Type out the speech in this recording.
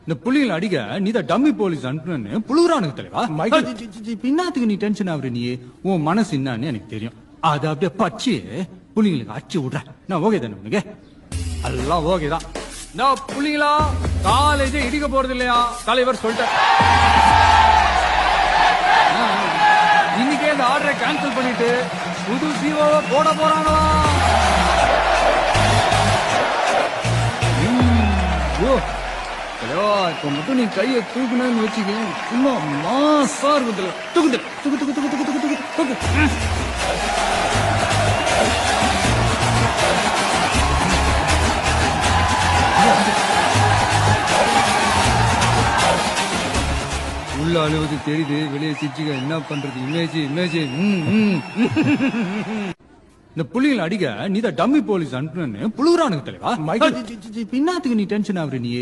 இந்த புள்ளிகளை அடிக்க நீதான் டம்மி போலீஸ் அனுப்புன்னு புழுகுறானுங்க தலைவா. பின்னாத்துக்கு நீ டென்ஷன் ஆகுற நீ உன் மனசு என்னன்னு எனக்கு தெரியும். அது அப்படியே பச்சு புள்ளிங்களுக்கு அடிச்சு விடுற. நான் ஓகே தானே உனக்கு? எல்லாம் ஓகே தான். நான் புள்ளிங்களா காலேஜ் இடிக்க போறது இல்லையா தலைவர் சொல்லிட்டேன். இன்னைக்கே இந்த ஆர்டரை கேன்சல் பண்ணிட்டு புது சிஓவை போட போறாங்களா? இப்ப மட்டும் நீ கையை தூக்குனு வச்சுக்க, சும்மா மாசா இருக்குதுல. தூக்கு தூக்கு தூக்கு தூக்கு தூக்கு தூக்கு தூக்கு தூக்கு. உள்ள அழுவது தெரியுது, வெளியே சிரிச்சுக்க. என்ன பண்றது? Image image. இந்த புள்ளிகளை அடிக்க நீதான் டம்மி போலீஸ் அனுப்புன்னு புழுகுறானுங்க தலைவா. பின்னாத்துக்கு நீ டென்ஷன் ஆகுற நீ